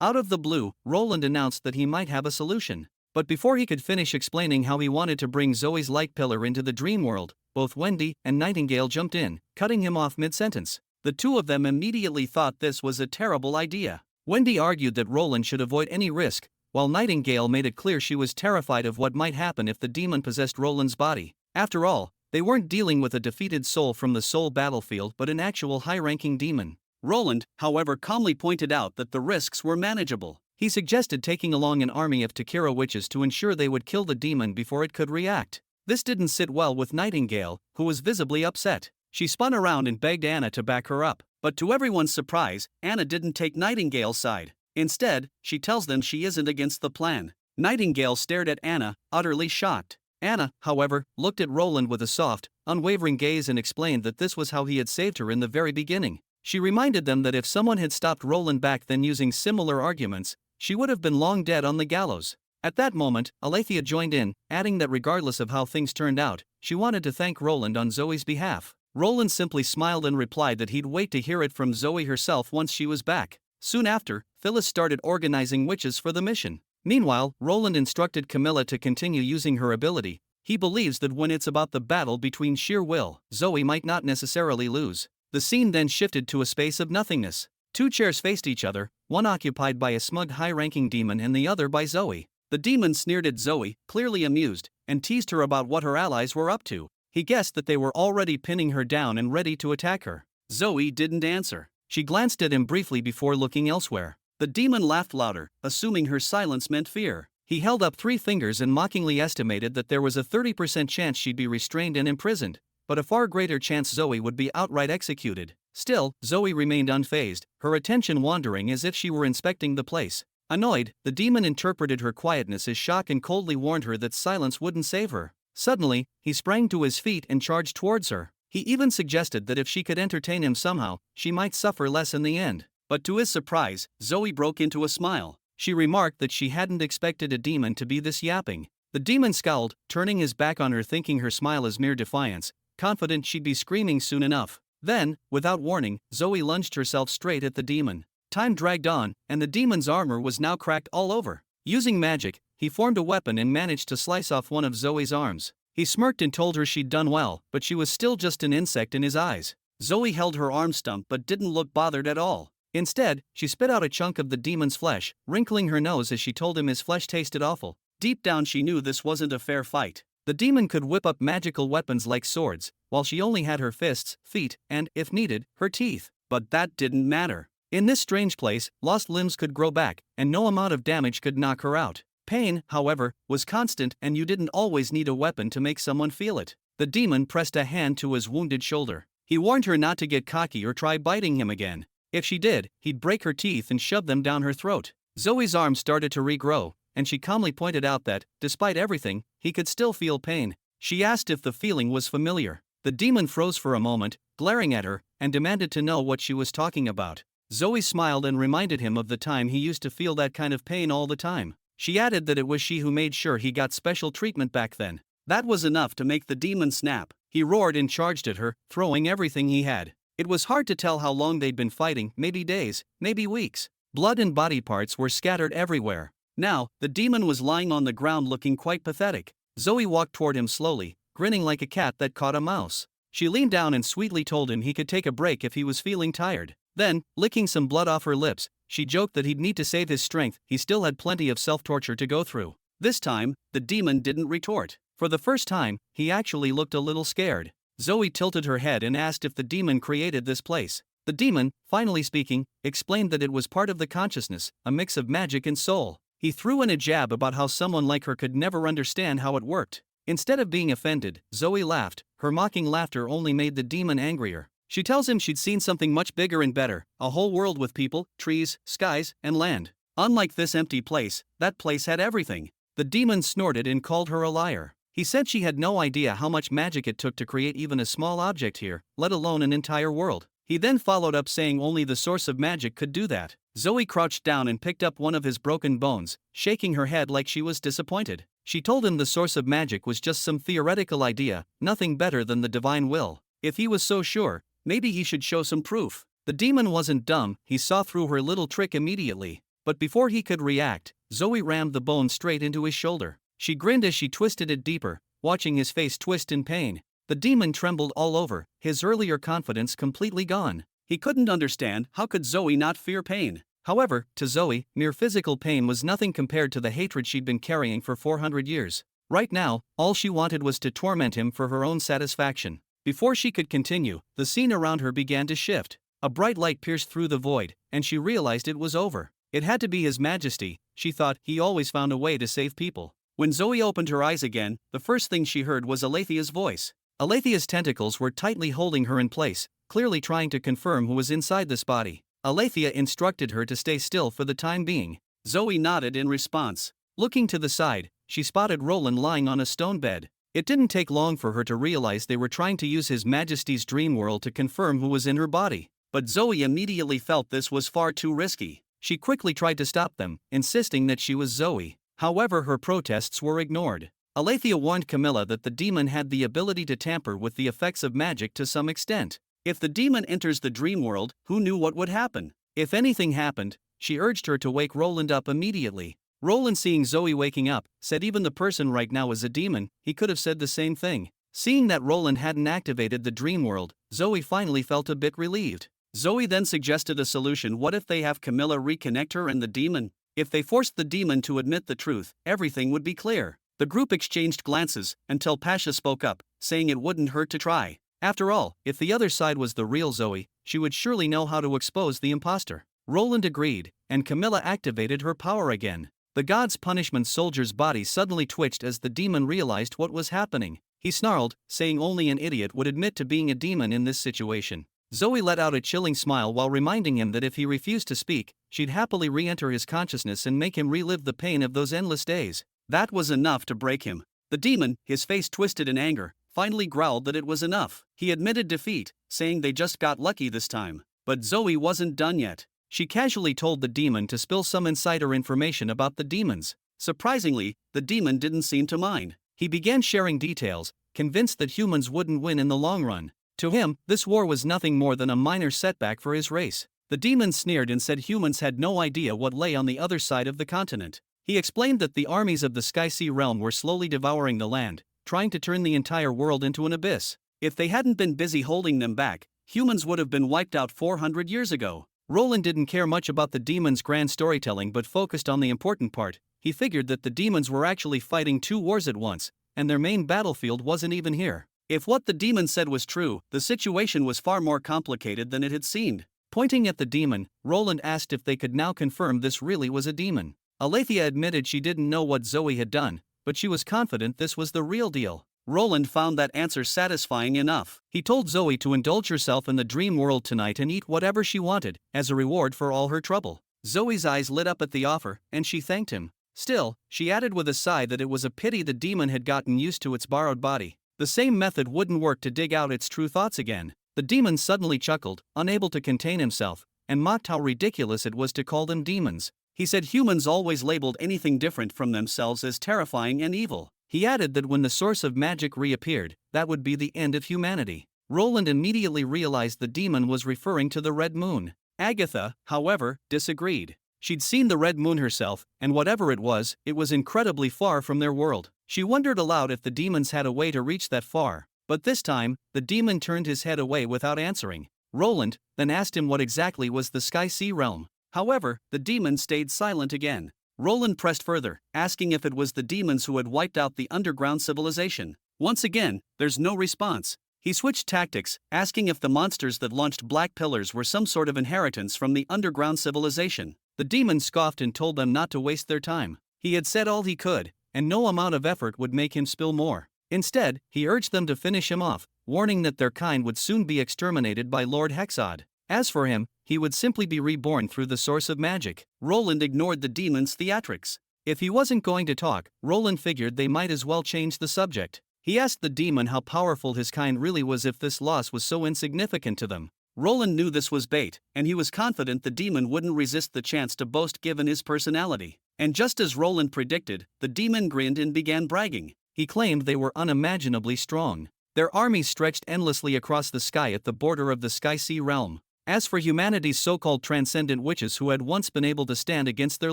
Out of the blue, Roland announced that he might have a solution. But before he could finish explaining how he wanted to bring Zoe's light pillar into the dream world, both Wendy and Nightingale jumped in, cutting him off mid-sentence. The two of them immediately thought this was a terrible idea. Wendy argued that Roland should avoid any risk, while Nightingale made it clear she was terrified of what might happen if the demon possessed Roland's body. After all, they weren't dealing with a defeated soul from the soul battlefield but an actual high-ranking demon. Roland, however, calmly pointed out that the risks were manageable. He suggested taking along an army of Takira witches to ensure they would kill the demon before it could react. This didn't sit well with Nightingale, who was visibly upset. She spun around and begged Anna to back her up, but to everyone's surprise, Anna didn't take Nightingale's side. Instead, she tells them she isn't against the plan. Nightingale stared at Anna, utterly shocked. Anna, however, looked at Roland with a soft, unwavering gaze and explained that this was how he had saved her in the very beginning. She reminded them that if someone had stopped Roland back then using similar arguments, she would have been long dead on the gallows. At that moment, Alethea joined in, adding that regardless of how things turned out, she wanted to thank Roland on Zoe's behalf. Roland simply smiled and replied that he'd wait to hear it from Zoe herself once she was back. Soon after, Phyllis started organizing witches for the mission. Meanwhile, Roland instructed Camilla to continue using her ability. He believes that when it's about the battle between sheer will, Zoe might not necessarily lose. The scene then shifted to a space of nothingness. Two chairs faced each other, one occupied by a smug high-ranking demon and the other by Zoe. The demon sneered at Zoe, clearly amused, and teased her about what her allies were up to. He guessed that they were already pinning her down and ready to attack her. Zoe didn't answer. She glanced at him briefly before looking elsewhere. The demon laughed louder, assuming her silence meant fear. He held up 3 fingers and mockingly estimated that there was a 30% chance she'd be restrained and imprisoned, but a far greater chance Zoe would be outright executed. Still, Zoe remained unfazed, her attention wandering as if she were inspecting the place. Annoyed, the demon interpreted her quietness as shock and coldly warned her that silence wouldn't save her. Suddenly, he sprang to his feet and charged towards her. He even suggested that if she could entertain him somehow, she might suffer less in the end. But to his surprise, Zoe broke into a smile. She remarked that she hadn't expected a demon to be this yapping. The demon scowled, turning his back on her, thinking her smile as mere defiance, confident she'd be screaming soon enough. Then, without warning, Zoe lunged herself straight at the demon. Time dragged on, and the demon's armor was now cracked all over. Using magic, he formed a weapon and managed to slice off one of Zoe's arms. He smirked and told her she'd done well, but she was still just an insect in his eyes. Zoe held her arm stump but didn't look bothered at all. Instead, she spit out a chunk of the demon's flesh, wrinkling her nose as she told him his flesh tasted awful. Deep down she knew this wasn't a fair fight. The demon could whip up magical weapons like swords, while she only had her fists, feet, and, if needed, her teeth. But that didn't matter. In this strange place, lost limbs could grow back, and no amount of damage could knock her out. Pain, however, was constant, and you didn't always need a weapon to make someone feel it. The demon pressed a hand to his wounded shoulder. He warned her not to get cocky or try biting him again. If she did, he'd break her teeth and shove them down her throat. Zoe's arm started to regrow, and she calmly pointed out that, despite everything, he could still feel pain. She asked if the feeling was familiar. The demon froze for a moment, glaring at her, and demanded to know what she was talking about. Zoe smiled and reminded him of the time he used to feel that kind of pain all the time. She added that it was she who made sure he got special treatment back then. That was enough to make the demon snap. He roared and charged at her, throwing everything he had. It was hard to tell how long they'd been fighting, maybe days, maybe weeks. Blood and body parts were scattered everywhere. Now, the demon was lying on the ground looking quite pathetic. Zoe walked toward him slowly, grinning like a cat that caught a mouse. She leaned down and sweetly told him he could take a break if he was feeling tired. Then, licking some blood off her lips, she joked that he'd need to save his strength, he still had plenty of self-torture to go through. This time, the demon didn't retort. For the first time, he actually looked a little scared. Zoe tilted her head and asked if the demon created this place. The demon, finally speaking, explained that it was part of the consciousness, a mix of magic and soul. He threw in a jab about how someone like her could never understand how it worked. Instead of being offended, Zoe laughed. Her mocking laughter only made the demon angrier. She tells him she'd seen something much bigger and better, a whole world with people, trees, skies, and land. Unlike this empty place, that place had everything. The demon snorted and called her a liar. He said she had no idea how much magic it took to create even a small object here, let alone an entire world. He then followed up saying only the source of magic could do that. Zoe crouched down and picked up one of his broken bones, shaking her head like she was disappointed. She told him the source of magic was just some theoretical idea, nothing better than the divine will. If he was so sure, maybe he should show some proof. The demon wasn't dumb, he saw through her little trick immediately. But before he could react, Zoe rammed the bone straight into his shoulder. She grinned as she twisted it deeper, watching his face twist in pain. The demon trembled all over, his earlier confidence completely gone. He couldn't understand how could Zoe not fear pain. However, to Zoe, mere physical pain was nothing compared to the hatred she'd been carrying for 400 years. Right now, all she wanted was to torment him for her own satisfaction. Before she could continue, the scene around her began to shift. A bright light pierced through the void, and she realized it was over. It had to be His Majesty, she thought. He always found a way to save people. When Zoe opened her eyes again, the first thing she heard was Alethia's voice. Alethea's tentacles were tightly holding her in place, clearly trying to confirm who was inside this body. Alethea instructed her to stay still for the time being. Zoe nodded in response. Looking to the side, she spotted Roland lying on a stone bed. It didn't take long for her to realize they were trying to use His Majesty's dream world to confirm who was in her body. But Zoe immediately felt this was far too risky. She quickly tried to stop them, insisting that she was Zoe. However, her protests were ignored. Alethea warned Camilla that the demon had the ability to tamper with the effects of magic to some extent. If the demon enters the dream world, who knew what would happen? If anything happened, she urged her to wake Roland up immediately. Roland, seeing Zoe waking up, said even the person right now is a demon. He could have said the same thing. Seeing that Roland hadn't activated the dream world, Zoe finally felt a bit relieved. Zoe then suggested a solution. What if they have Camilla reconnect her and the demon? If they forced the demon to admit the truth, everything would be clear. The group exchanged glances, until Pasha spoke up, saying it wouldn't hurt to try. After all, if the other side was the real Zoe, she would surely know how to expose the imposter. Roland agreed, and Camilla activated her power again. The god's punishment soldier's body suddenly twitched as the demon realized what was happening. He snarled, saying only an idiot would admit to being a demon in this situation. Zoe let out a chilling smile while reminding him that if he refused to speak, she'd happily re-enter his consciousness and make him relive the pain of those endless days. That was enough to break him. The demon, his face twisted in anger, finally growled that it was enough. He admitted defeat, saying they just got lucky this time. But Zoe wasn't done yet. She casually told the demon to spill some insider information about the demons. Surprisingly, the demon didn't seem to mind. He began sharing details, convinced that humans wouldn't win in the long run. To him, this war was nothing more than a minor setback for his race. The demon sneered and said humans had no idea what lay on the other side of the continent. He explained that the armies of the Sky Sea realm were slowly devouring the land, trying to turn the entire world into an abyss. If they hadn't been busy holding them back, humans would have been wiped out 400 years ago. Roland didn't care much about the demon's grand storytelling but focused on the important part. He figured that the demons were actually fighting two wars at once, and their main battlefield wasn't even here. If what the demon said was true, the situation was far more complicated than it had seemed. Pointing at the demon, Roland asked if they could now confirm this really was a demon. Alethea admitted she didn't know what Zoe had done, but she was confident this was the real deal. Roland found that answer satisfying enough. He told Zoe to indulge herself in the dream world tonight and eat whatever she wanted, as a reward for all her trouble. Zoe's eyes lit up at the offer, and she thanked him. Still, she added with a sigh that it was a pity the demon had gotten used to its borrowed body. The same method wouldn't work to dig out its true thoughts again. The demon suddenly chuckled, unable to contain himself, and mocked how ridiculous it was to call them demons. He said humans always labeled anything different from themselves as terrifying and evil. He added that when the source of magic reappeared, that would be the end of humanity. Roland immediately realized the demon was referring to the red moon. Agatha, however, disagreed. She'd seen the red moon herself, and whatever it was incredibly far from their world. She wondered aloud if the demons had a way to reach that far. But this time, the demon turned his head away without answering. Roland then asked him what exactly was the Sky Sea realm. However, the demon stayed silent again. Roland pressed further, asking if it was the demons who had wiped out the underground civilization. Once again, there's no response. He switched tactics, asking if the monsters that launched black pillars were some sort of inheritance from the underground civilization. The demon scoffed and told them not to waste their time. He had said all he could, and no amount of effort would make him spill more. Instead, he urged them to finish him off, warning that their kind would soon be exterminated by Lord Hexod. As for him, he would simply be reborn through the source of magic. Roland ignored the demon's theatrics. If he wasn't going to talk, Roland figured they might as well change the subject. He asked the demon how powerful his kind really was if this loss was so insignificant to them. Roland knew this was bait, and he was confident the demon wouldn't resist the chance to boast given his personality. And just as Roland predicted, the demon grinned and began bragging. He claimed they were unimaginably strong. Their armies stretched endlessly across the sky at the border of the Sky Sea realm. As for humanity's so-called transcendent witches who had once been able to stand against their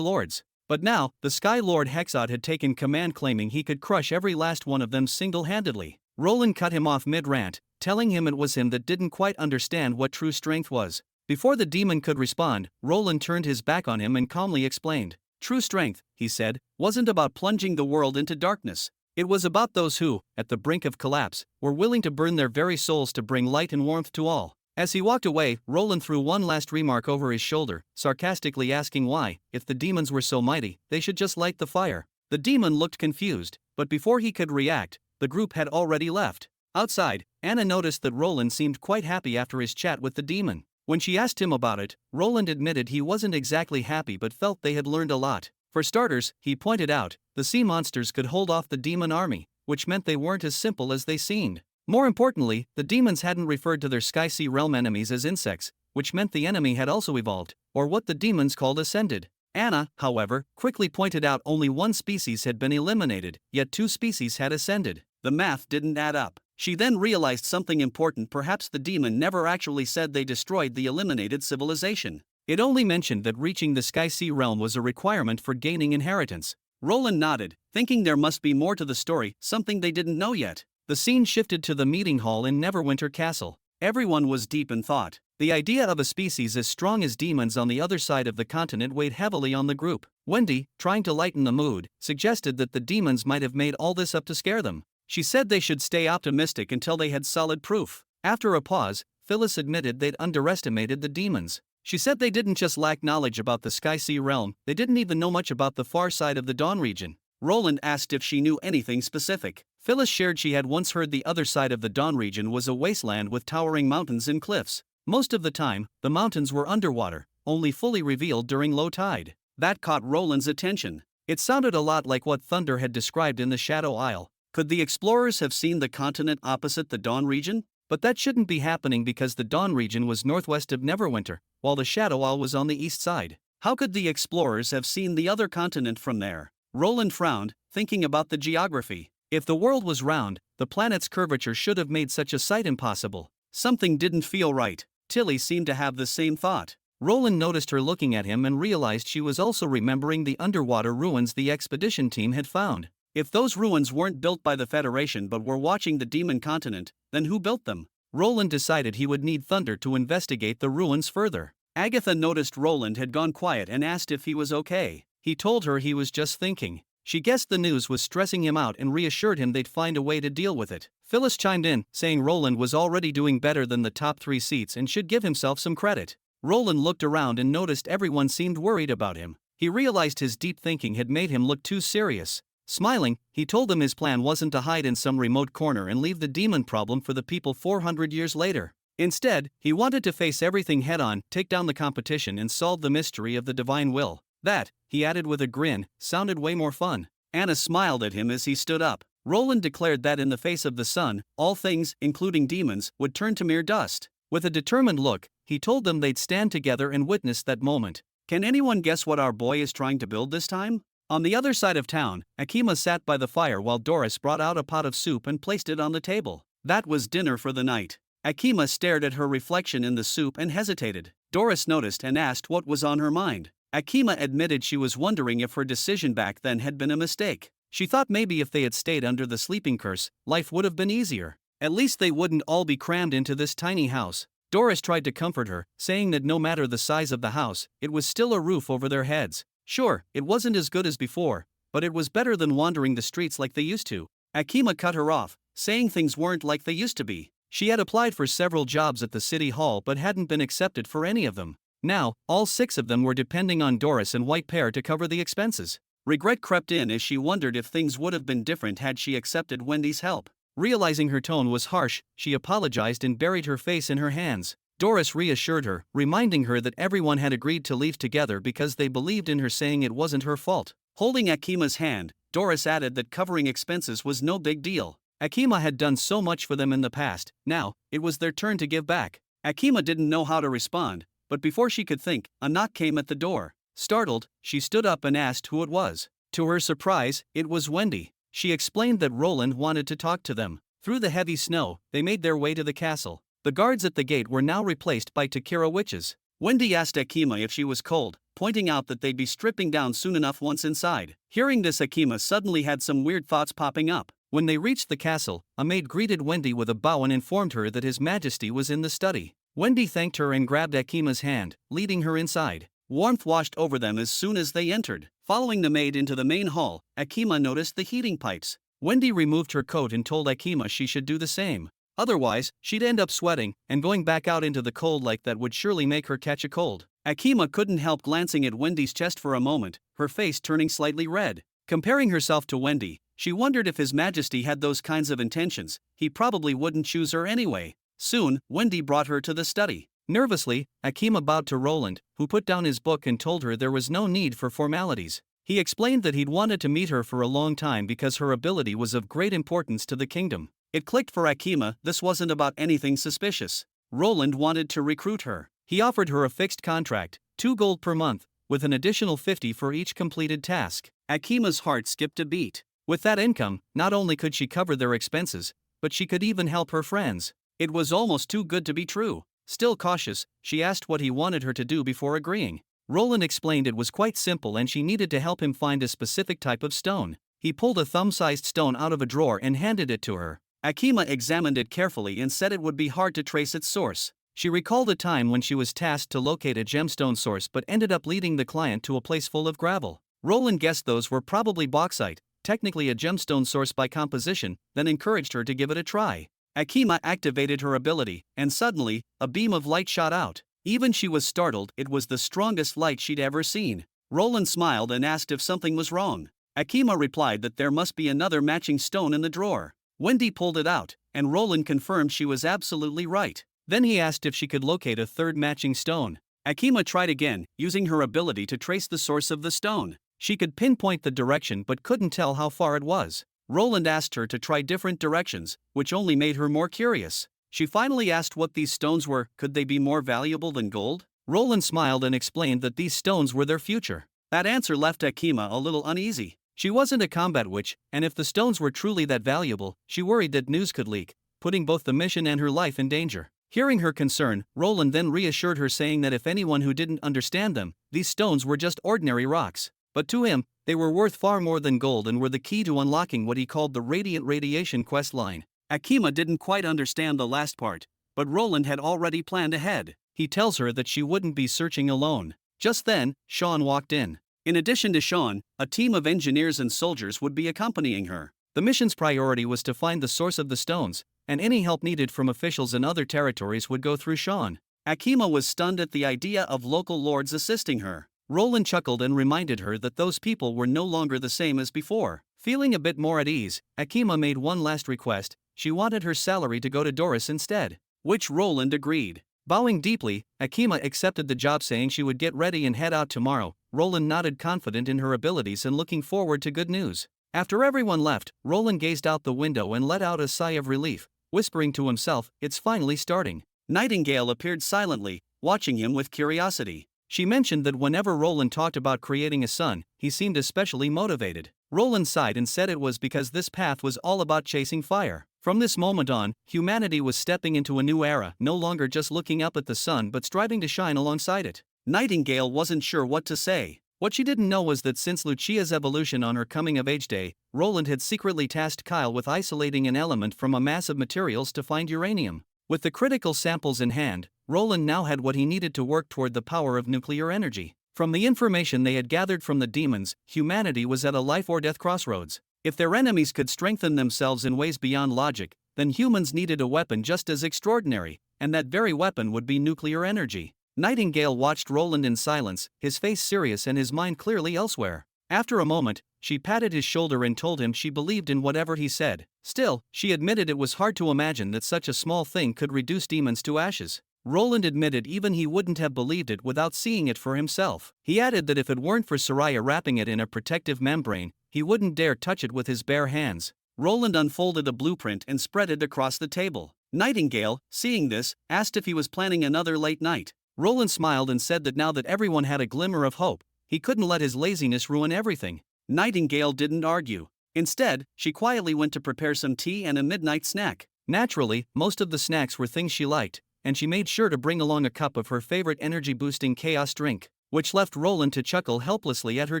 lords. But now, the Sky Lord Hexod had taken command, claiming he could crush every last one of them single-handedly. Roland cut him off mid-rant, telling him it was him that didn't quite understand what true strength was. Before the demon could respond, Roland turned his back on him and calmly explained. True strength, he said, wasn't about plunging the world into darkness. It was about those who, at the brink of collapse, were willing to burn their very souls to bring light and warmth to all. As he walked away, Roland threw one last remark over his shoulder, sarcastically asking why, if the demons were so mighty, they should just light the fire. The demon looked confused, but before he could react, the group had already left. Outside, Anna noticed that Roland seemed quite happy after his chat with the demon. When she asked him about it, Roland admitted he wasn't exactly happy but felt they had learned a lot. For starters, he pointed out, the sea monsters could hold off the demon army, which meant they weren't as simple as they seemed. More importantly, the demons hadn't referred to their Sky-Sea realm enemies as insects, which meant the enemy had also evolved, or what the demons called ascended. Anna, however, quickly pointed out only one species had been eliminated, yet 2 species had ascended. The math didn't add up. She then realized something important. Perhaps the demon never actually said they destroyed the eliminated civilization. It only mentioned that reaching the Sky-Sea realm was a requirement for gaining inheritance. Roland nodded, thinking there must be more to the story, something they didn't know yet. The scene shifted to the meeting hall in Neverwinter Castle. Everyone was deep in thought. The idea of a species as strong as demons on the other side of the continent weighed heavily on the group. Wendy, trying to lighten the mood, suggested that the demons might have made all this up to scare them. She said they should stay optimistic until they had solid proof. After a pause, Phyllis admitted they'd underestimated the demons. She said they didn't just lack knowledge about the Sky-Sea realm, they didn't even know much about the far side of the Dawn region. Roland asked if she knew anything specific. Phyllis shared she had once heard the other side of the Dawn region was a wasteland with towering mountains and cliffs. Most of the time, the mountains were underwater, only fully revealed during low tide. That caught Roland's attention. It sounded a lot like what Thunder had described in the Shadow Isle. Could the explorers have seen the continent opposite the Dawn region? But that shouldn't be happening because the Dawn region was northwest of Neverwinter, while the Shadow Isle was on the east side. How could the explorers have seen the other continent from there? Roland frowned, thinking about the geography. If the world was round, the planet's curvature should have made such a sight impossible. Something didn't feel right. Tilly seemed to have the same thought. Roland noticed her looking at him and realized she was also remembering the underwater ruins the expedition team had found. If those ruins weren't built by the Federation but were watching the demon continent, then who built them? Roland decided he would need Thunder to investigate the ruins further. Agatha noticed Roland had gone quiet and asked if he was okay. He told her he was just thinking. She guessed the news was stressing him out and reassured him they'd find a way to deal with it. Phyllis chimed in, saying Roland was already doing better than the top 3 seats and should give himself some credit. Roland looked around and noticed everyone seemed worried about him. He realized his deep thinking had made him look too serious. Smiling, he told them his plan wasn't to hide in some remote corner and leave the demon problem for the people 400 years later. Instead, he wanted to face everything head-on, take down the competition and solve the mystery of the divine will. That, he added with a grin, sounded way more fun. Anna smiled at him as he stood up. Roland declared that in the face of the sun, all things, including demons, would turn to mere dust. With a determined look, he told them they'd stand together and witness that moment. Can anyone guess what our boy is trying to build this time? On the other side of town, Akima sat by the fire while Doris brought out a pot of soup and placed it on the table. That was dinner for the night. Akima stared at her reflection in the soup and hesitated. Doris noticed and asked what was on her mind. Akima admitted she was wondering if her decision back then had been a mistake. She thought maybe if they had stayed under the sleeping curse, life would have been easier. At least they wouldn't all be crammed into this tiny house. Doris tried to comfort her, saying that no matter the size of the house, it was still a roof over their heads. Sure, it wasn't as good as before, but it was better than wandering the streets like they used to. Akima cut her off, saying things weren't like they used to be. She had applied for several jobs at the city hall but hadn't been accepted for any of them. Now, all 6 of them were depending on Doris and White Pear to cover the expenses. Regret crept in as she wondered if things would have been different had she accepted Wendy's help. Realizing her tone was harsh, she apologized and buried her face in her hands. Doris reassured her, reminding her that everyone had agreed to leave together because they believed in her, saying it wasn't her fault. Holding Akima's hand, Doris added that covering expenses was no big deal. Akima had done so much for them in the past, now, it was their turn to give back. Akima didn't know how to respond, but before she could think, a knock came at the door. Startled, she stood up and asked who it was. To her surprise, it was Wendy. She explained that Roland wanted to talk to them. Through the heavy snow, they made their way to the castle. The guards at the gate were now replaced by Takira witches. Wendy asked Akima if she was cold, pointing out that they'd be stripping down soon enough once inside. Hearing this, Akima suddenly had some weird thoughts popping up. When they reached the castle, a maid greeted Wendy with a bow and informed her that His Majesty was in the study. Wendy thanked her and grabbed Akima's hand, leading her inside. Warmth washed over them as soon as they entered. Following the maid into the main hall, Akima noticed the heating pipes. Wendy removed her coat and told Akima she should do the same. Otherwise, she'd end up sweating, and going back out into the cold like that would surely make her catch a cold. Akima couldn't help glancing at Wendy's chest for a moment, her face turning slightly red. Comparing herself to Wendy, she wondered if His Majesty had those kinds of intentions, he probably wouldn't choose her anyway. Soon, Wendy brought her to the study. Nervously, Akima bowed to Roland, who put down his book and told her there was no need for formalities. He explained that he'd wanted to meet her for a long time because her ability was of great importance to the kingdom. It clicked for Akima, this wasn't about anything suspicious. Roland wanted to recruit her. He offered her a fixed contract, 2 gold per month, with an additional 50 for each completed task. Akima's heart skipped a beat. With that income, not only could she cover their expenses, but she could even help her friends. It was almost too good to be true. Still cautious, she asked what he wanted her to do before agreeing. Roland explained it was quite simple and she needed to help him find a specific type of stone. He pulled a thumb-sized stone out of a drawer and handed it to her. Akima examined it carefully and said it would be hard to trace its source. She recalled a time when she was tasked to locate a gemstone source but ended up leading the client to a place full of gravel. Roland guessed those were probably bauxite, technically a gemstone source by composition, then encouraged her to give it a try. Akima activated her ability, and suddenly, a beam of light shot out. Even she was startled, it was the strongest light she'd ever seen. Roland smiled and asked if something was wrong. Akima replied that there must be another matching stone in the drawer. Wendy pulled it out, and Roland confirmed she was absolutely right. Then he asked if she could locate a third matching stone. Akima tried again, using her ability to trace the source of the stone. She could pinpoint the direction but couldn't tell how far it was. Roland asked her to try different directions, which only made her more curious. She finally asked what these stones were, could they be more valuable than gold? Roland smiled and explained that these stones were their future. That answer left Akima a little uneasy. She wasn't a combat witch, and if the stones were truly that valuable, she worried that news could leak, putting both the mission and her life in danger. Hearing her concern, Roland then reassured her, saying that if anyone who didn't understand them, these stones were just ordinary rocks. But to him, they were worth far more than gold and were the key to unlocking what he called the Radiant Radiation quest line. Akima didn't quite understand the last part, but Roland had already planned ahead. He tells her that she wouldn't be searching alone. Just then, Sean walked in. In addition to Sean, a team of engineers and soldiers would be accompanying her. The mission's priority was to find the source of the stones, and any help needed from officials in other territories would go through Sean. Akima was stunned at the idea of local lords assisting her. Roland chuckled and reminded her that those people were no longer the same as before. Feeling a bit more at ease, Akima made one last request. She wanted her salary to go to Doris instead, which Roland agreed. Bowing deeply, Akima accepted the job, saying she would get ready and head out tomorrow. Roland nodded, confident in her abilities and looking forward to good news. After everyone left, Roland gazed out the window and let out a sigh of relief, whispering to himself, "It's finally starting." Nightingale appeared silently, watching him with curiosity. She mentioned that whenever Roland talked about creating a son, he seemed especially motivated. Roland sighed and said it was because this path was all about chasing fire. From this moment on, humanity was stepping into a new era, no longer just looking up at the sun but striving to shine alongside it. Nightingale wasn't sure what to say. What she didn't know was that since Lucia's evolution on her coming-of-age day, Roland had secretly tasked Kyle with isolating an element from a mass of materials to find uranium. With the critical samples in hand, Roland now had what he needed to work toward the power of nuclear energy. From the information they had gathered from the demons, humanity was at a life-or-death crossroads. If their enemies could strengthen themselves in ways beyond logic, then humans needed a weapon just as extraordinary, and that very weapon would be nuclear energy. Nightingale watched Roland in silence, his face serious and his mind clearly elsewhere. After a moment, she patted his shoulder and told him she believed in whatever he said. Still, she admitted it was hard to imagine that such a small thing could reduce demons to ashes. Roland admitted even he wouldn't have believed it without seeing it for himself. He added that if it weren't for Soraya wrapping it in a protective membrane, he wouldn't dare touch it with his bare hands. Roland unfolded a blueprint and spread it across the table. Nightingale, seeing this, asked if he was planning another late night. Roland smiled and said that now that everyone had a glimmer of hope, he couldn't let his laziness ruin everything. Nightingale didn't argue. Instead, she quietly went to prepare some tea and a midnight snack. Naturally, most of the snacks were things she liked, and she made sure to bring along a cup of her favorite energy-boosting chaos drink, which left Roland to chuckle helplessly at her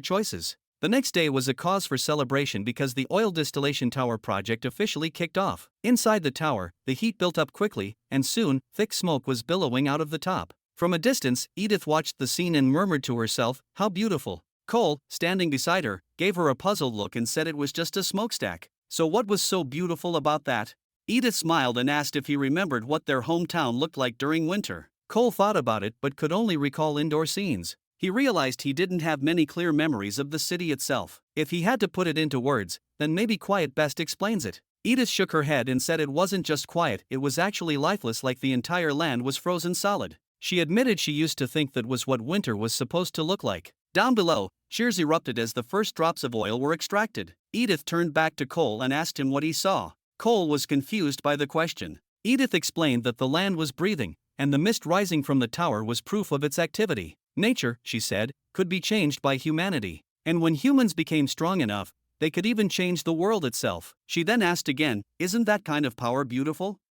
choices. The next day was a cause for celebration because the oil distillation tower project officially kicked off. Inside the tower, the heat built up quickly, and soon, thick smoke was billowing out of the top. From a distance, Edith watched the scene and murmured to herself, "How beautiful." Cole, standing beside her, gave her a puzzled look and said it was just a smokestack. So what was so beautiful about that? Edith smiled and asked if he remembered what their hometown looked like during winter. Cole thought about it but could only recall indoor scenes. He realized he didn't have many clear memories of the city itself. If he had to put it into words, then maybe quiet best explains it. Edith shook her head and said it wasn't just quiet, it was actually lifeless, like the entire land was frozen solid. She admitted she used to think that was what winter was supposed to look like. Down below, cheers erupted as the first drops of oil were extracted. Edith turned back to Cole and asked him what he saw. Cole was confused by the question. Edith explained that the land was breathing, and the mist rising from the tower was proof of its activity. Nature, she said, could be changed by humanity. And when humans became strong enough, they could even change the world itself. She then asked again, "Isn't that kind of power beautiful?"